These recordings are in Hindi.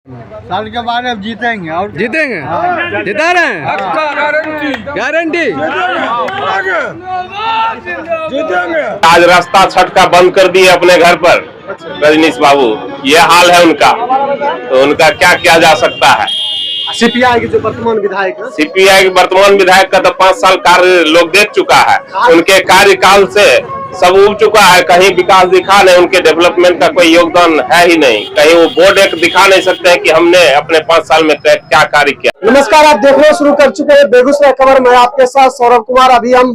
साल के बाद अब जीतेंगे और जीतेंगे। जिता रहे हैं, गारंटी जीतेंगे। आज रास्ता छठ का बंद कर दिए अपने घर पर रजनीश बाबू, ये हाल है उनका, तो उनका क्या किया जा सकता है। सीपीआई के जो वर्तमान विधायक है, सीपीआई के वर्तमान विधायक का तो 5 साल कार्य लोग देख चुका है, उनके कार्यकाल से सब उब चुका है, कहीं विकास दिखा नहीं, उनके डेवलपमेंट का कोई योगदान है ही नहीं, कहीं वो बोर्ड एक दिखा नहीं सकते हैं कि हमने अपने 5 साल में क्या कार्य किया। नमस्कार, आप देखना शुरू कर चुके हैं बेगूसराय खबर। मैं आपके साथ सौरभ कुमार। अभी हम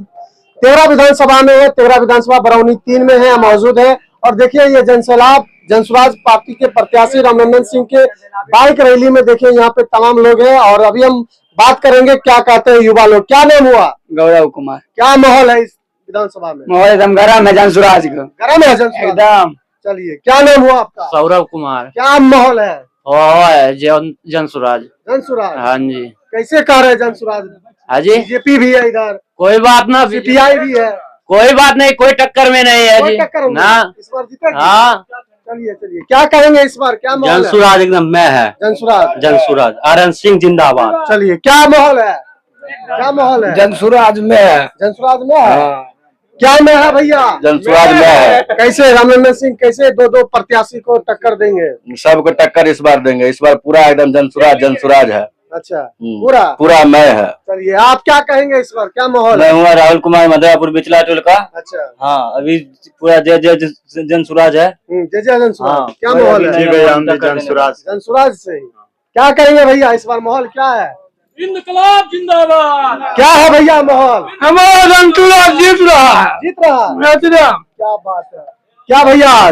तेघरा विधानसभा में है, तेघरा विधानसभा बरौनी 3 में है, मौजूद है। और देखिए ये जनसैलाब जनसुराज पार्टी के प्रत्याशी रामनंदन सिंह के बाइक रैली में देखिए यहाँ पे तमाम लोग हैं। और अभी हम बात करेंगे क्या कहते हैं युवा लोग। क्या नाम हुआ? गौरव कुमार। क्या माहौल है इस विधानसभा में? माहौल एकदम गरम है, जनसुराज का गरम है जनसुराज एकदम। चलिए, क्या नाम हुआ आपका? सौरभ कुमार। क्या माहौल है? जनसुराज। जनसुराज, हाँ जी। कैसे कह रहे हैं जनसुराज? हाँ जी, बीजेपी भी है इधर, कोई बात ना, सीपीआई भी है, कोई बात नहीं, कोई टक्कर में नहीं है कोई जी टक्कर होगी? ना। इस बार जीतेगी? हाँ, चलिए चलिए, क्या कहेंगे इस बार? क्या माहौल है? जनसुराज एकदम मैं है। जनसुराज, जनसुराज आरएन सिंह जिंदाबाद। चलिए, क्या माहौल है? क्या माहौल है? जनसुराज में है। जनसुराज में है। क्या में है भैया? जनसुराज में है। कैसे रामनंदन सिंह कैसे दो प्रत्याशी को टक्कर देंगे? सबको टक्कर इस बार देंगे। इस बार पूरा एकदम जनसुराज है। अच्छा, पूरा मैं है। चलिए, आप क्या कहेंगे इस बार? क्या माहौल मैं है? हूँ राहुल कुमार, मधुरापुर बिचला टोल का। अच्छा, हाँ, अभी पूरा जय जनसुराज है। जय जय जनसुराज। हाँ, क्या माहौल है? जनसुराज। जनसुराज से ही। क्या कहेंगे भैया इस बार माहौल क्या है? इनकलाब जिंदाबाद। क्या है भैया माहौल? हमारा जनसुराज जीत रहा है। जीत रहा? क्या बात है। क्या भैया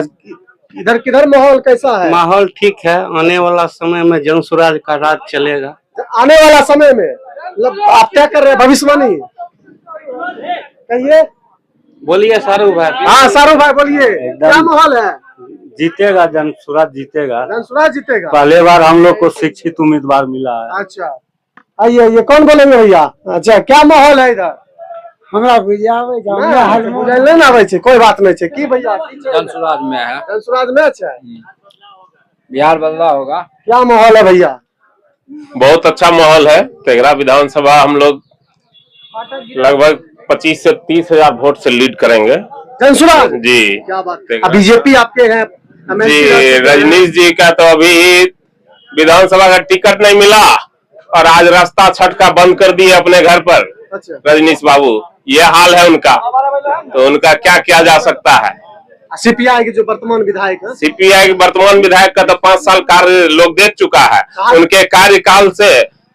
इधर किधर माहौल कैसा है? माहौल ठीक है। आने वाला समय में जनसुराज का राज चलेगा। आने वाला समय में मतलब आप क्या कर रहे हैं? भविष्यवाणी कहिए। बोलिए शाहरुख भाई। हाँ शाहरुख भाई बोलिए, क्या माहौल है? जीतेगा जनसुराज, जीतेगा। जनसुराज जीतेगा। पहले बार हम लोग को शिक्षित उम्मीदवार मिला है। अच्छा, आइए, ये कौन बोलेंगे भैया? अच्छा, क्या माहौल है इधर? हमरा बुझावे ना आवे छे, कोई बात नहीं छे। की भैया जनसुराज में है। जनसुराज में अच्छा है। बिहार बदला होगा। क्या माहौल है भैया? बहुत अच्छा माहौल है। तेघरा विधानसभा हम लोग लगभग 25 से 30 हजार वोट से लीड करेंगे। जनसुराज जी, क्या बात है। बीजेपी आपके हैं जी, रजनीश जी का तो अभी विधानसभा का टिकट नहीं मिला और आज रास्ता छठ का बंद कर दिए अपने घर पर अच्छा, रजनीश बाबू, ये हाल है उनका, तो उनका क्या किया जा सकता है। सीपीआई के जो वर्तमान विधायक है, सीपीआई के वर्तमान विधायक का तो 5 साल कार्य लोग देख चुका है, उनके कार्यकाल से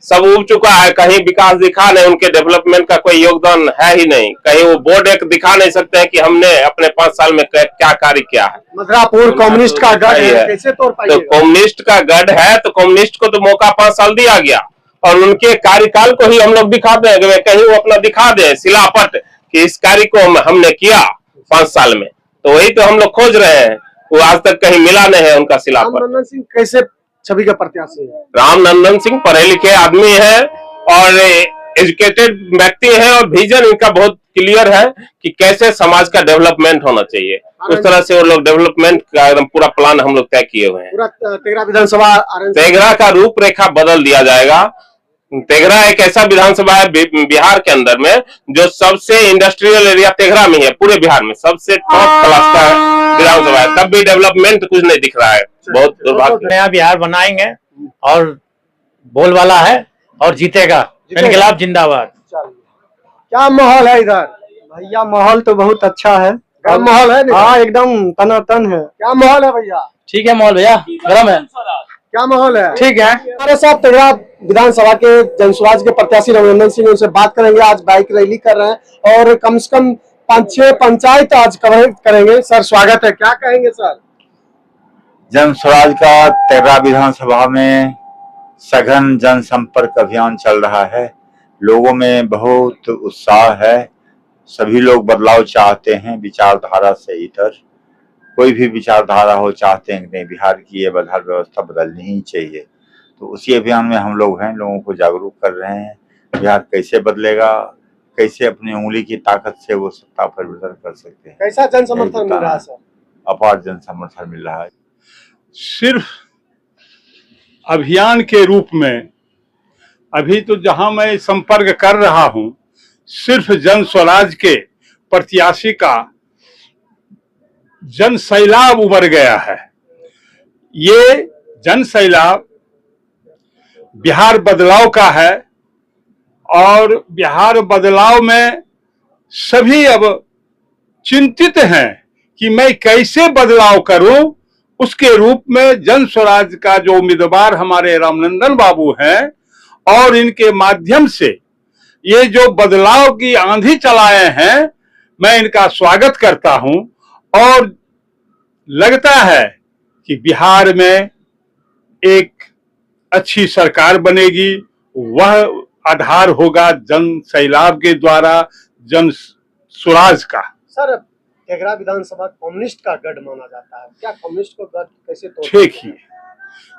सब उब चुका है, कहीं विकास दिखा नहीं, उनके डेवलपमेंट का कोई योगदान है ही नहीं, कहीं वो बोर्ड एक दिखा नहीं सकते हैं कि हमने अपने 5 साल में क्या कार्य किया है। मधुरापुर कम्युनिस्ट का गढ़ है, कैसे तोड़ पाएंगे? तो कम्युनिस्ट का गढ़ है, तो कम्युनिस्ट को तो मौका 5 साल दिया गया और उनके कार्यकाल को ही हम लोग दिखाते हैं, कहीं वो अपना दिखा दे शिलापट कि इस कार्य को हमने किया 5 साल में, तो वही तो हम लोग खोज रहे हैं। वो आज तक कहीं मिला नहीं है उनका शिलापट। रामनंदन सिंह कैसे छवि का प्रत्याशी है? रामनंदन सिंह पढ़े लिखे आदमी है और एजुकेटेड व्यक्ति है और विजन इनका बहुत क्लियर है कि कैसे समाज का डेवलपमेंट होना चाहिए, उस तरह से वो लोग डेवलपमेंट का एकदम पूरा प्लान हम लोग तय किए हुए हैं। पूरा तेघरा विधानसभा तेघरा का रूपरेखा बदल दिया जाएगा। तेघरा एक ऐसा विधानसभा है बिहार के अंदर में जो सबसे इंडस्ट्रियल एरिया तेघरा में है, पूरे बिहार में सबसे टॉप क्लास का विधानसभा है, तब भी डेवलपमेंट कुछ नहीं दिख रहा है। बहुत दुर्भाग्य। नया बिहार बनाएंगे और बोलबाला है और जीतेगा। इनकलाब जिंदाबाद। क्या माहौल है इधर? भैया माहौल तो बहुत अच्छा है। क्या माहौल है? हाँ, एकदम तनातन है। क्या माहौल है भैया? ठीक है माहौल भैया, गरम है। क्या माहौल है? ठीक है। हमारे साथ तेघरा विधानसभा के जनसुराज के प्रत्याशी रामनंदन सिंह, उनसे बात करेंगे। आज बाइक रैली कर रहे हैं और कम से कम 5-6 पंचायत आज कवर करेंगे। सर स्वागत है, क्या कहेंगे सर? जनसुराज का तेघरा विधानसभा में सघन जनसंपर्क अभियान चल रहा है। लोगों में बहुत उत्साह है, सभी लोग बदलाव चाहते हैं विचारधारा से इधर। कोई भी विचारधारा हो, चाहते हैं कि नहीं बिहार की ये बदहाल व्यवस्था बदलनी ही चाहिए, तो उसी अभियान में हम लोग हैं, लोगों को जागरूक कर रहे हैं। बिहार कैसे बदलेगा, कैसे अपनी उंगली की ताकत से वो सत्ता परिवर्तन कर सकते हैं। कैसा जन समर्थन मिल रहा है सर? अपार जन समर्थन मिल रहा है। सिर्फ अभियान के रूप में अभी तो जहां मैं संपर्क कर रहा हूं, सिर्फ जन स्वराज के प्रत्याशी का जन सैलाब उमड़ गया है। ये जन सैलाब बिहार बदलाव का है और बिहार बदलाव में सभी अब चिंतित हैं कि मैं कैसे बदलाव करूं। उसके रूप में जन स्वराज का जो उम्मीदवार हमारे रामनंदन बाबू हैं और इनके माध्यम से ये जो बदलाव की आंधी चलाए हैं, मैं इनका स्वागत करता हूं और लगता है कि बिहार में एक अच्छी सरकार बनेगी। वह आधार होगा जन सैलाब के द्वारा जन स्वराज का। सर, तेघरा विधानसभा कम्युनिस्ट का गढ़ माना जाता है, क्या कम्युनिस्ट को गढ़ कैसे तोड़? देखिए,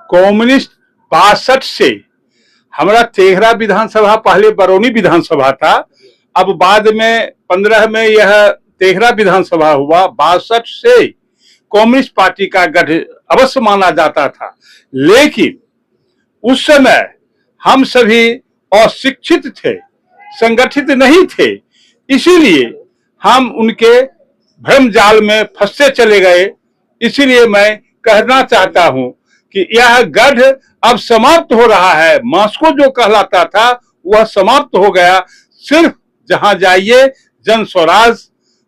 कम्युनिस्ट 62 से हमारा तेघरा विधानसभा पहले बरौनी विधानसभा था, अब बाद में 15 में यह तेघरा विधानसभा हुआ। 62 से कम्युनिस्ट पार्टी का गढ़ अवश्य माना जाता था, लेकिन उस समय हम सभी अशिक्षित थे, संगठित नहीं थे, इसीलिए हम उनके भ्रम जाल में फंसते चले गए। इसीलिए मैं कहना चाहता हूं कि यह गढ़ अब समाप्त हो रहा है। मास्को जो कहलाता था वह समाप्त हो गया। सिर्फ जहां जाइए जन स्वराज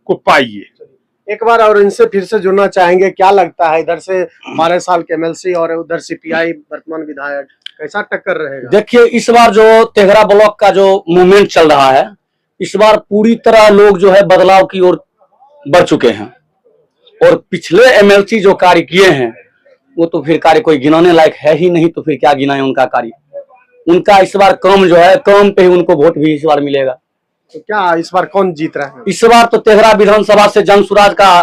को पाइए। एक बार और इनसे फिर से जुड़ना चाहेंगे, क्या लगता है इधर से 12 साल के एमएलसी और उधर सीपीआई वर्तमान विधायक, कैसा टक्कर रहेगा? देखिए, इस बार जो तेघरा ब्लॉक का जो मूवमेंट चल रहा है, इस बार पूरी तरह लोग जो है बदलाव की ओर बढ़ चुके हैं और पिछले एमएलसी जो कार्य किए हैं वो तो फिर कार्य कोई गिनाने लायक है ही नहीं, तो फिर क्या गिनाए उनका कार्य। उनका इस बार काम जो है, काम पे ही उनको वोट भी इस बार मिलेगा। तो क्या इस बार कौन जीत रहा है? इस बार तो तेघरा विधानसभा से जन स्वराज का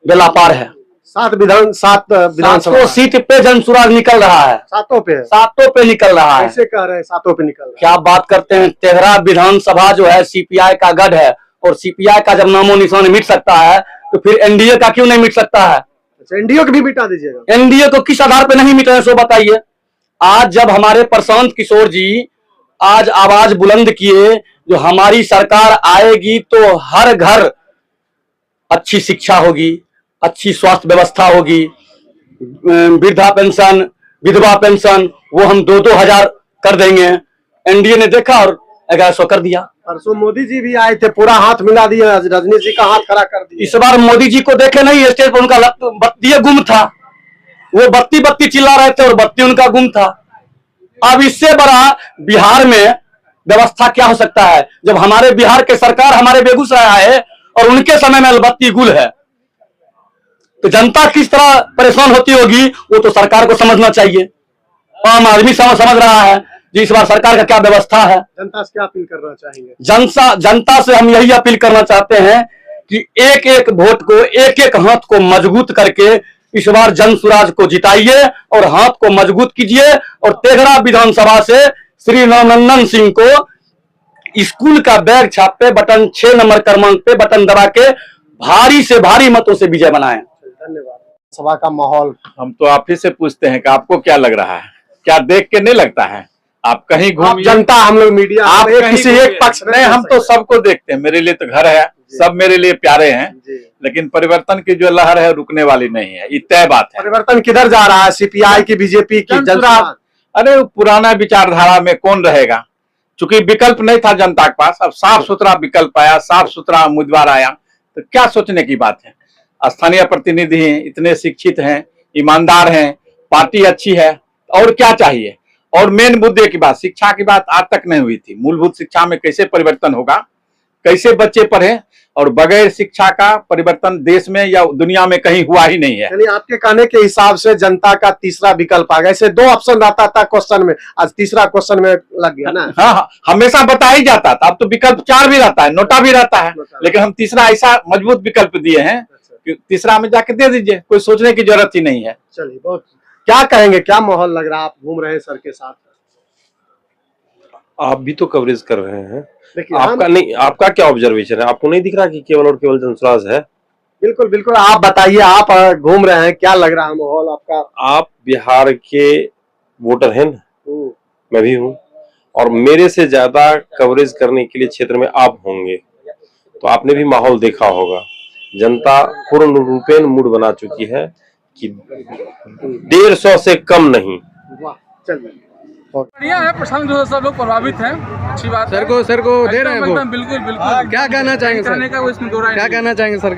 बेला पार है। 7 विधानसभा सीट पे जन स्वराज निकल रहा है। सातों पे निकल रहा है। कैसे कह रहे हैं सातों पे निकल रहा है? क्या बात करते हैं। तेघरा विधानसभा जो है सीपीआई का गढ़ है और सीपीआई का जब नामो निशान मिट सकता है तो फिर एनडीए का क्यों नहीं मिट सकता है? एनडीए को भी मिटा दीजिएगा। एनडीए को किस आधार पे नहीं मिटा है सो बताइए। आज जब हमारे प्रशांत किशोर जी आज आवाज बुलंद किए, जो हमारी सरकार आएगी तो हर घर अच्छी शिक्षा होगी, अच्छी स्वास्थ्य व्यवस्था होगी, वृद्धा पेंशन, विधवा पेंशन वो हम 2-2 हजार कर देंगे। एनडीए ने देखा और 1100 कर दिया। परसों मोदी जी भी आए थे, पूरा हाथ मिला दिया, रजनी जी का हाथ खड़ा कर दिया। इस बार मोदी जी को देखे नहीं, स्टेज पर उनका बत्ती गुम था। वो बत्ती चिल्ला रहे थे और बत्ती उनका गुम था। अब इससे बड़ा बिहार में व्यवस्था क्या हो सकता है जब हमारे बिहार के सरकार हमारे बेगूसराय आए और उनके समय में बत्ती गुल है, तो जनता किस तरह परेशान होती होगी वो तो सरकार को समझना चाहिए। आम आदमी समझ रहा है जी इस बार सरकार का क्या व्यवस्था है। जनता से क्या अपील करना चाहेंगे? जनता से हम यही अपील करना चाहते हैं कि एक एक वोट को, एक एक हाथ को मजबूत करके इस बार जन स्वराज को जिताइए और हाथ को मजबूत कीजिए। और तेघरा विधानसभा से श्री रामनंदन सिंह को स्कूल का बैग छाप पे बटन 6 नंबर क्रमांक पे बटन दबा के भारी से भारी मतों से विजय बनाएं। धन्यवाद। सभा का माहौल हम तो आप ही से पूछते हैं कि आपको क्या लग रहा है? क्या देख के नहीं लगता है? आप कहीं घूम, जनता, हम लोग मीडिया, आप किसी एक पक्ष नहीं, हम तो सबको देखते हैं। मेरे लिए तो घर है, सब मेरे लिए प्यारे हैं, लेकिन परिवर्तन की जो लहर है रुकने वाली नहीं है, ये तय बात है। परिवर्तन किधर जा रहा है? सीपीआई की, बीजेपी की, जनता? अरे पुराना विचारधारा में कौन रहेगा? चूंकि विकल्प नहीं था जनता के पास, अब साफ सुथरा विकल्प आया, साफ सुथरा उम्मीदवार आया, तो क्या सोचने की बात है। स्थानीय प्रतिनिधि हैं, इतने शिक्षित हैं, ईमानदार हैं, पार्टी अच्छी है, और क्या चाहिए। और मेन मुद्दे की बात, शिक्षा की बात आज तक नहीं हुई थी। मूलभूत शिक्षा में कैसे परिवर्तन होगा, कैसे बच्चे पढ़े, और बगैर शिक्षा का परिवर्तन देश में या दुनिया में कहीं हुआ ही नहीं है। यानी आपके कहने के हिसाब से जनता का तीसरा विकल्प आ गया। ऐसे 2 ऑप्शन रहता था क्वेश्चन में, आज तीसरा क्वेश्चन में लग गया ना। हाँ, हमेशा बता ही जाता था। अब तो विकल्प 4 भी रहता है, नोटा भी रहता है, लेकिन हम तीसरा ऐसा मजबूत विकल्प दिए हैं कि तीसरा में जाके दे दीजिए, कोई सोचने की जरूरत ही नहीं है। चलिए, बहुत क्या कहेंगे, क्या माहौल लग रहा है? आप घूम रहे हैं सर के साथ, आप भी तो कवरेज कर रहे हैं। देखिए आपका नहीं, आपका क्या ऑब्जर्वेशन है? आपको नहीं दिख रहा कि केवल और केवल जन स्वराज है? बिल्कुल बिल्कुल, आप बताइए, आप घूम रहे हैं, क्या लग रहा है माहौल आपका? आप बिहार के वोटर है ना, मैं भी हूँ, और मेरे से ज्यादा कवरेज करने के लिए क्षेत्र में आप होंगे, तो आपने भी माहौल देखा होगा। जनता पूर्ण रूपेण मूड बना चुकी है कि 150 से कम नहीं। बढ़िया है, प्रशासन जो सब लोग प्रभावित हैं, अच्छी बात है। सर को दे रहे हैं वो, बिल्कुल बिल्कुल। क्या कहना चाहेंगे सर? क्या कहना चाहेंगे सर?